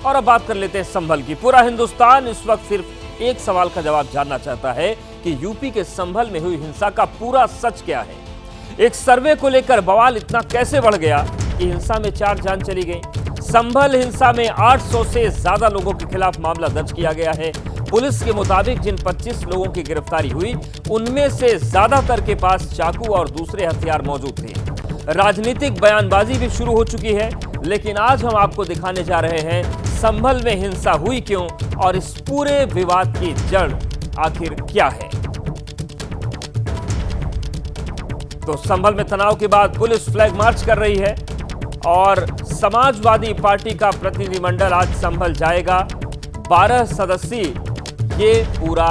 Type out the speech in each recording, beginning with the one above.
और अब बात कर लेते हैं संभल की। पूरा हिंदुस्तान इस वक्त सिर्फ एक सवाल का जवाब जानना चाहता है कि यूपी के संभल में हुई हिंसा का पूरा सच क्या है। एक सर्वे को लेकर बवाल इतना कैसे बढ़ गया कि हिंसा में 4 जान चली गई। संभल हिंसा में 800 से ज्यादा लोगों के खिलाफ मामला दर्ज किया गया है। पुलिस के मुताबिक जिन 25 लोगों की गिरफ्तारी हुई उनमें से ज्यादातर के पास चाकू और दूसरे हथियार मौजूद थे। राजनीतिक बयानबाजी भी शुरू हो चुकी है, लेकिन आज हम आपको दिखाने जा रहे हैं संभल में हिंसा हुई क्यों और इस पूरे विवाद की जड़ आखिर क्या है। तो संभल में तनाव के बाद पुलिस फ्लैग मार्च कर रही है और समाजवादी पार्टी का प्रतिनिधिमंडल आज संभल जाएगा। 12 सदस्यीय ये पूरा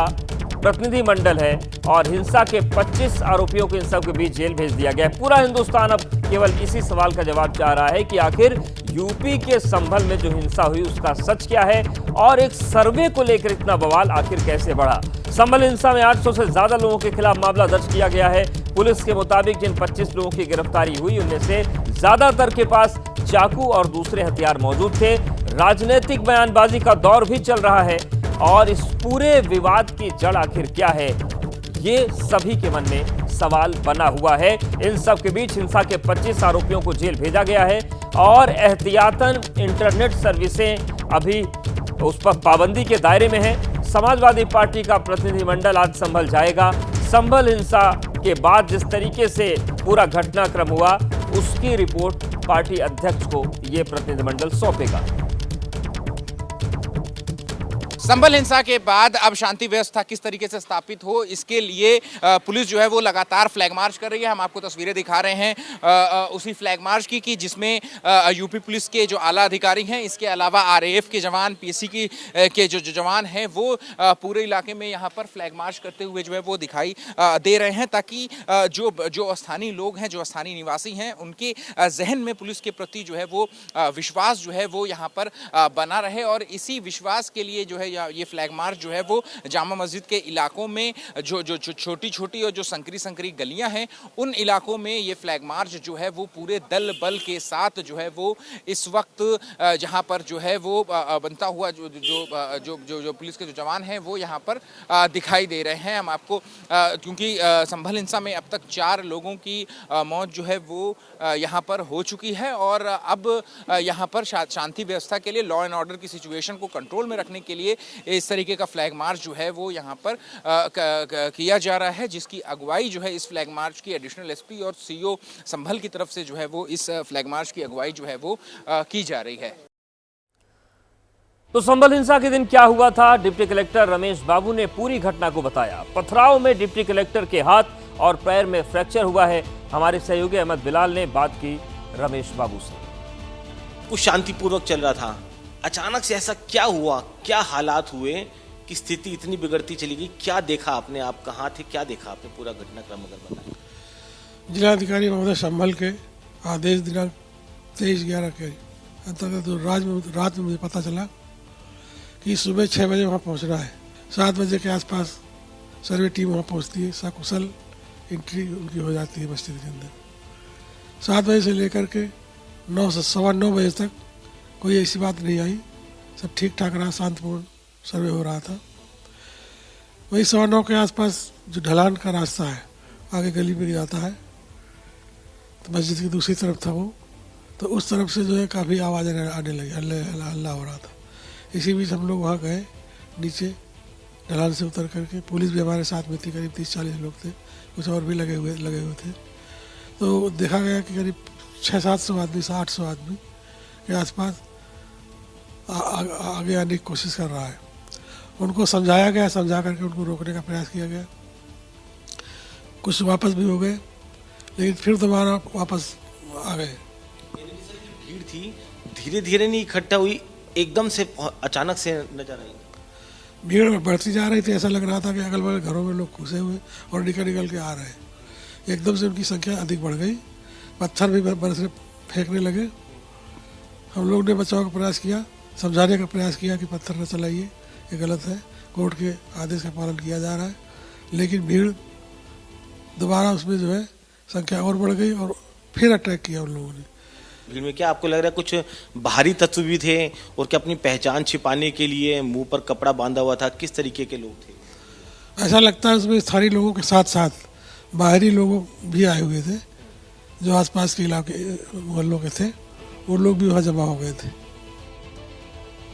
प्रतिनिधिमंडल है और हिंसा के 25 आरोपियों को इन सब के बीच जेल भेज दिया गया है। पूरा हिंदुस्तान अब केवल इसी सवाल का जवाब चाह रहा है कि आखिर यूपी के संभल में जो हिंसा हुई उसका सच क्या है और एक सर्वे को लेकर इतना बवाल आखिर कैसे बढ़ा। संभल हिंसा में 800 से ज्यादा लोगों के खिलाफ मामला दर्ज किया गया है। पुलिस के मुताबिक जिन 25 लोगों की गिरफ्तारी हुई उनमें से ज्यादातर के पास चाकू और दूसरे हथियार मौजूद थे। राजनीतिक बयानबाजी का दौर भी चल रहा है और इस पूरे विवाद की जड़ आखिर क्या है, ये सभी के मन में सवाल बना हुआ है। इन सब के बीच हिंसा के 25 आरोपियों को जेल भेजा गया है और एहतियातन इंटरनेट सर्विसें अभी उस पर पाबंदी के दायरे में है। समाजवादी पार्टी का प्रतिनिधिमंडल आज संभल जाएगा। संभल हिंसा के बाद जिस तरीके से पूरा घटनाक्रम हुआ उसकी रिपोर्ट पार्टी अध्यक्ष को यह प्रतिनिधिमंडल सौंपेगा। संभल हिंसा के बाद अब शांति व्यवस्था किस तरीके से स्थापित हो, इसके लिए पुलिस जो है वो लगातार फ्लैग मार्च कर रही है। हम आपको तस्वीरें दिखा रहे हैं उसी फ्लैग मार्च की जिसमें यूपी पुलिस के जो आला अधिकारी हैं, इसके अलावा आरएएफ के जवान, पीएसी के जो जवान हैं वो पूरे इलाके में यहाँ पर फ्लैग मार्च करते हुए जो है वो दिखाई दे रहे हैं, ताकि जो स्थानीय लोग हैं, जो स्थानीय निवासी हैं, उनके जहन में पुलिस के प्रति जो है वो विश्वास जो है वो यहाँ पर बना रहे। और इसी विश्वास के लिए जो है ये फ्लैग मार्च जो है वो जामा मस्जिद के इलाकों में जो छोटी छोटी और जो संकरी गलियां हैं उन इलाकों में ये फ्लैग मार्च जो है वो पूरे दल बल के साथ जो है वो इस वक्त जहां पर जो है वो बनता हुआ जो पुलिस के जो जवान हैं वो यहां पर दिखाई दे रहे हैं। हम आपको क्योंकि संभल हिंसा में अब तक 4 लोगों की मौत जो है वो यहां पर हो चुकी है और अब यहां पर शांति व्यवस्था के लिए, लॉ एंड ऑर्डर की सिचुएशन को कंट्रोल में रखने के लिए इस तरीके का फ्लैग मार्च जो है वो यहाँ पर किया जा रहा है, जिसकी अगुवाई जो है इस फ्लैग मार्च की एडिशनल एसपी और सीओ संभल की तरफ से जो है वो इस फ्लैग मार्च की अगुवाई जो है वो की जा रही है। तो संभल हिंसा के दिन क्या हुआ था, डिप्टी कलेक्टर रमेश बाबू ने पूरी घटना को बताया। पथराव में डिप्टी कलेक्टर के हाथ और पैर में फ्रैक्चर हुआ है। हमारे सहयोगी अहमद बिलाल ने बात की रमेश बाबू से। कुछ शांतिपूर्वक चल रहा था, अचानक से ऐसा क्या हुआ, क्या हालात हुए कि स्थिति इतनी बिगड़ती चली गई? क्या देखा आपने, आप कहाँ थे, क्या देखा आपने, पूरा घटनाक्रम अगर बताएं। जिलाधिकारी महोदय संभल के आदेश दिनांक 23/11 के अंतर्गत रात में मुझे पता चला कि सुबह 6 बजे वहाँ पहुँचना है। 7 बजे के आसपास सर्वे टीम वहाँ पहुँचती है, सकुशल एंट्री उनकी हो जाती है मस्जिद के अंदर। 7 बजे से लेकर के 9 से 9:15 बजे तक कोई ऐसी बात नहीं आई, सब ठीक ठाक रहा, शांतिपूर्ण सर्वे हो रहा था। वही 9:15 के आसपास जो ढलान का रास्ता है आगे गली में जाता है, तो मस्जिद की दूसरी तरफ था वो, तो उस तरफ से जो है काफ़ी आवाज़ें आने लगी, हल्ला हो रहा था। इसी बीच हम लोग वहाँ गए, नीचे ढलान से उतर करके, पुलिस भी हमारे साथ में थी, करीब 30-40 लोग थे, कुछ और भी लगे हुए थे। तो देखा गया कि करीब 600-700 आदमी से 800 आदमी के आसपास आगे आने की कोशिश कर रहा है। उनको समझाया गया, समझा करके उनको रोकने का प्रयास किया गया। कुछ वापस भी हो गए, लेकिन फिर दोबारा वापस आ गए। भीड़ थी, धीरे धीरे नहीं इकट्ठा हुई, एकदम से अचानक से नजर आई। भीड़ बढ़ती जा रही थी, ऐसा लग रहा था कि अगल बगल घरों में लोग घुसे हुए और निकल के आ रहे हैं। एकदम से उनकी संख्या अधिक बढ़ गई, पत्थर भी बरसने फेंकने लगे। हम लोग ने बचाव का प्रयास किया, समझाने का प्रयास किया कि पत्थर न चलाइए, ये गलत है, कोर्ट के आदेश का पालन किया जा रहा है। लेकिन भीड़ दोबारा उसमें जो है संख्या और बढ़ गई और फिर अटैक किया उन लोगों ने। भीड़ में क्या आपको लग रहा है कुछ बाहरी तत्व भी थे और क्या अपनी पहचान छिपाने के लिए मुंह पर कपड़ा बांधा हुआ था? किस तरीके के लोग थे? ऐसा लगता है उसमें स्थानीय लोगों के साथ साथ बाहरी लोग भी आए हुए थे, जो आसपास के इलाके मोहल्लों के थे, वो लोग भी वहाँ जमा हो गए थे।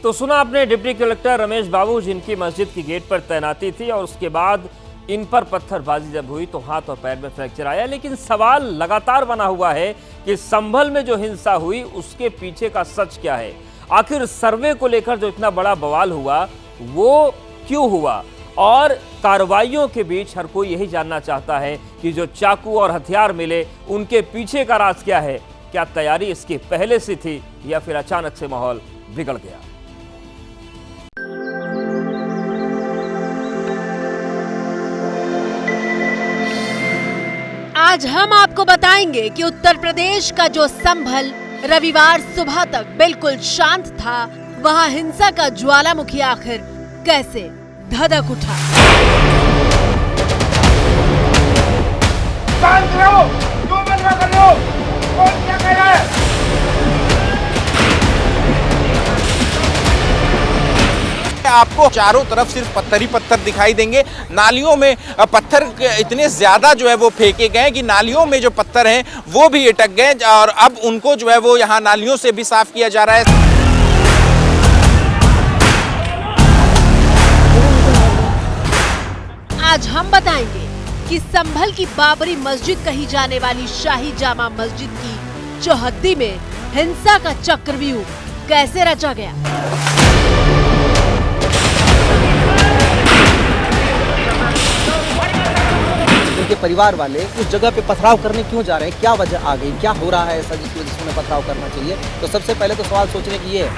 तो सुना आपने डिप्टी कलेक्टर रमेश बाबू, जिनकी मस्जिद की गेट पर तैनाती थी और उसके बाद इन पर पत्थरबाजी जब हुई तो हाथ और पैर में फ्रैक्चर आया। लेकिन सवाल लगातार बना हुआ है कि संभल में जो हिंसा हुई उसके पीछे का सच क्या है। आखिर सर्वे को लेकर जो इतना बड़ा बवाल हुआ वो क्यों हुआ, और कार्रवाइयों के बीच हर कोई यही जानना चाहता है कि जो चाकू और हथियार मिले उनके पीछे का राज क्या है। क्या तैयारी इसके पहले से थी या फिर अचानक से माहौल बिगड़ गया? आज हम आपको बताएंगे कि उत्तर प्रदेश का जो संभल रविवार सुबह तक बिल्कुल शांत था, वहां हिंसा का ज्वालामुखी आखिर कैसे धधक उठा। शांत रहो, जो बनवा कर लो, कौन क्या कह रहा है? आपको चारों तरफ सिर्फ पत्थर ही पत्थर दिखाई देंगे। नालियों में पत्थर इतने ज्यादा जो है वो फेंके गए कि नालियों में जो पत्थर हैं वो भी अटक गए और अब उनको जो है वो यहाँ नालियों से भी साफ किया जा रहा है। आज हम बताएंगे कि संभल की बाबरी मस्जिद कही जाने वाली शाही जामा मस्जिद की चौहद्दी में हिंसा का चक्रव्यूह कैसे रचा गया। उनके परिवार वाले उस जगह पे पथराव करने क्यों जा रहे हैं, क्या वजह आ गई, क्या हो रहा है ऐसा जिसकी वजह से उन्हें पथराव करना चाहिए। तो सबसे पहले तो सवाल सोचने की ये है।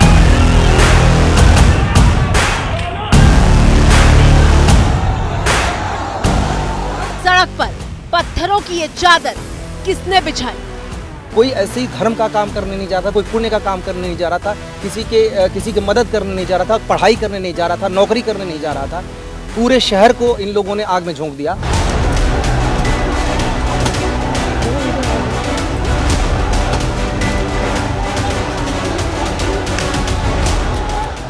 सड़क पर पत्थरों की ये चादर किसने बिछाई? कोई ऐसे ही धर्म का काम करने नहीं जा रहा था, कोई पुण्य का काम करने नहीं जा रहा था, किसी की मदद करने नहीं जा रहा था, पढ़ाई करने नहीं जा रहा था, नौकरी करने नहीं जा रहा था। पूरे शहर को इन लोगों ने आग में झोंक दिया।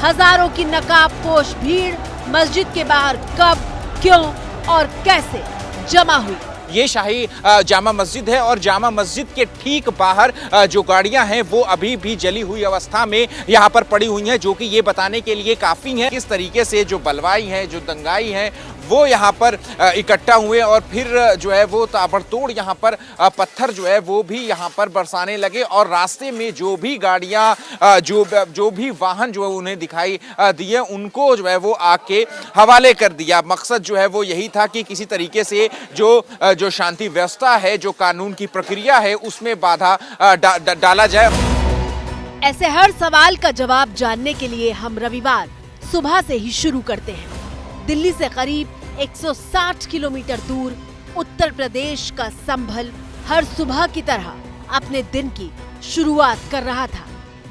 हजारों की नकाबपोश भीड़ मस्जिद के बाहर कब, क्यों और कैसे जमा हुई। ये शाही जामा मस्जिद है और जामा मस्जिद के ठीक बाहर जो गाड़ियां हैं वो अभी भी जली हुई अवस्था में यहाँ पर पड़ी हुई हैं, जो कि ये बताने के लिए काफ़ी है किस तरीके से जो बलवाई है, जो दंगाई है, वो यहाँ पर इकट्ठा हुए और फिर जो है वो ताबड़तोड़ यहाँ पर पत्थर जो है वो भी यहाँ पर बरसाने लगे और रास्ते में जो भी गाड़ियाँ जो भी वाहन जो है उन्हें दिखाई दिए उनको जो है वो आग के हवाले कर दिया। मकसद जो है वो यही था कि किसी तरीके से जो शांति व्यवस्था है, जो कानून की प्रक्रिया है, उसमें बाधा डाला जाए। ऐसे हर सवाल का जवाब जानने के लिए हम रविवार सुबह से ही शुरू करते हैं। दिल्ली से करीब 160 किलोमीटर दूर उत्तर प्रदेश का संभल हर सुबह की तरह अपने दिन की शुरुआत कर रहा था।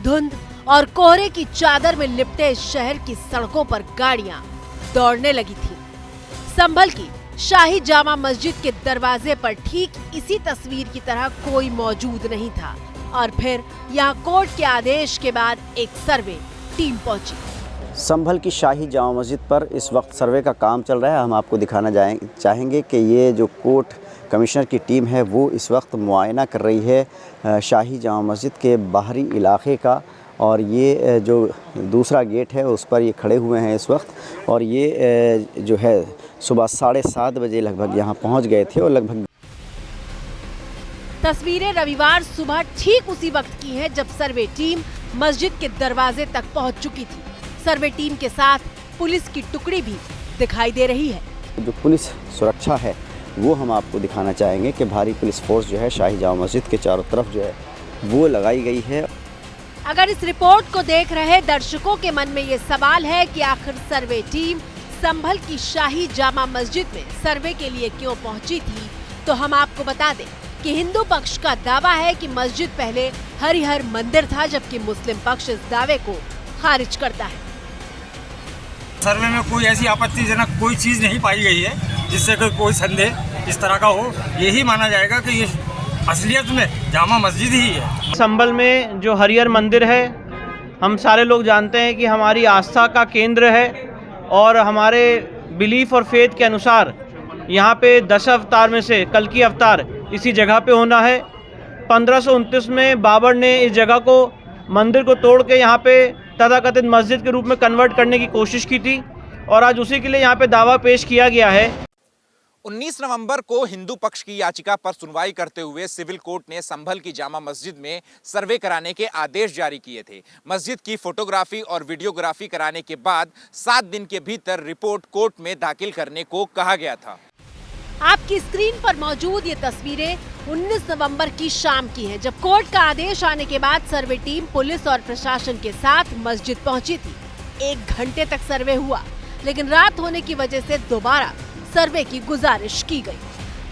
धुंध और कोहरे की चादर में लिपटे शहर की सड़कों पर गाड़ियां दौड़ने लगी थी। संभल की शाही जामा मस्जिद के दरवाजे पर ठीक इसी तस्वीर की तरह कोई मौजूद नहीं था और फिर यहाँ कोर्ट के आदेश के बाद एक सर्वे टीम पहुंची। संभल की शाही जामा मस्जिद पर इस वक्त सर्वे का काम चल रहा है। हम आपको दिखाना चाहेंगे कि ये जो कोर्ट कमिश्नर की टीम है वो इस वक्त मुआयना कर रही है शाही जामा मस्जिद के बाहरी इलाके का, और ये जो दूसरा गेट है उस पर ये खड़े हुए हैं इस वक्त। और ये जो है सुबह 7:30 बजे लगभग यहाँ पहुँच गए थे और लगभग तस्वीरें रविवार सुबह ठीक उसी वक्त की हैं जब सर्वे टीम मस्जिद के दरवाजे तक पहुंच चुकी थी। सर्वे टीम के साथ पुलिस की टुकड़ी भी दिखाई दे रही है। जो पुलिस सुरक्षा है वो हम आपको दिखाना चाहेंगे कि भारी पुलिस फोर्स जो है शाही जामा मस्जिद के चारों तरफ जो है वो लगाई गई है। अगर इस रिपोर्ट को देख रहे दर्शकों के मन में ये सवाल है कि आखिर सर्वे टीम संभल की शाही जामा मस्जिद में सर्वे के लिए क्यों पहुंची थी, तो हम आपको बता दें कि हिंदू पक्ष का दावा है कि मस्जिद पहले हरिहर मंदिर था, जबकि मुस्लिम पक्ष इस दावे को खारिज करता है। सर्वे में कोई ऐसी आपत्तिजनक कोई चीज़ नहीं पाई गई है जिससे कोई संदेह इस तरह का हो। यही माना जाएगा कि ये असलियत में जामा मस्जिद ही है। संभल में जो हरिहर मंदिर है, हम सारे लोग जानते हैं कि हमारी आस्था का केंद्र है और हमारे बिलीफ और फेथ के अनुसार यहाँ पे 10 अवतार में से कल की अवतार इसी जगह पे होना है। 1529 में बाबर ने इस जगह को, मंदिर को तोड़ के यहाँ पे तथाकथित मस्जिद के रूप में कन्वर्ट करने की कोशिश की थी और आज उसी के लिए यहाँ पे दावा पेश किया गया है। 19 नवंबर को हिंदू पक्ष की याचिका पर सुनवाई करते हुए सिविल कोर्ट ने संभल की जामा मस्जिद में सर्वे कराने के आदेश जारी किए थे। मस्जिद की फोटोग्राफी और वीडियोग्राफी कराने के बाद 7 दिन के भीतर रिपोर्ट कोर्ट में दाखिल करने को कहा गया था। आपकी स्क्रीन पर मौजूद ये तस्वीरें 19 नवंबर की शाम की हैं, जब कोर्ट का आदेश आने के बाद सर्वे टीम पुलिस और प्रशासन के साथ मस्जिद पहुंची थी। 1 घंटे तक सर्वे हुआ, लेकिन रात होने की वजह से दोबारा सर्वे की गुजारिश की गई।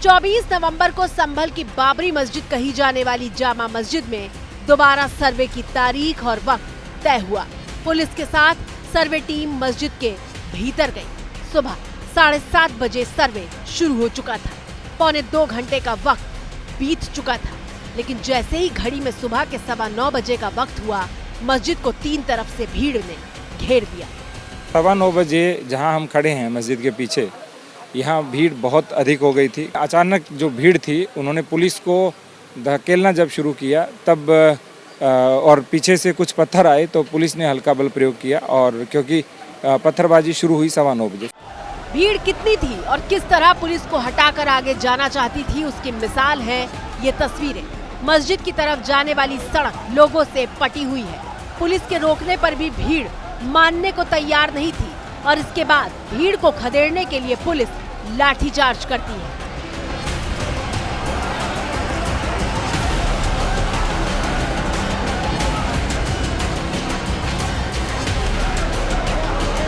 24 नवंबर को संभल की बाबरी मस्जिद कही जाने वाली जामा मस्जिद में दोबारा सर्वे की तारीख और वक्त तय हुआ। पुलिस के साथ सर्वे टीम मस्जिद के भीतर गई। सुबह 7:30 बजे सर्वे शुरू हो चुका था। 1.25 घंटे का वक्त बीत चुका था, लेकिन जैसे ही घड़ी में सुबह के 9:15 बजे का वक्त हुआ, मस्जिद को 3 तरफ से भीड़ ने घेर दिया। 9:15 बजे जहां हम खड़े हैं मस्जिद के पीछे, यहाँ भीड़ बहुत अधिक हो गई थी। अचानक जो भीड़ थी, उन्होंने पुलिस को धकेलना जब शुरू किया तब और पीछे से कुछ पत्थर आए तो पुलिस ने हल्का बल प्रयोग किया और क्योंकि पत्थरबाजी शुरू हुई 9:15 बजे। भीड़ कितनी थी और किस तरह पुलिस को हटाकर आगे जाना चाहती थी, उसकी मिसाल है ये तस्वीरें। मस्जिद की तरफ जाने वाली सड़क लोगों से पटी हुई है। पुलिस के रोकने पर भी भीड़ मानने को तैयार नहीं थी और इसके बाद भीड़ को खदेड़ने के लिए पुलिस लाठीचार्ज करती है।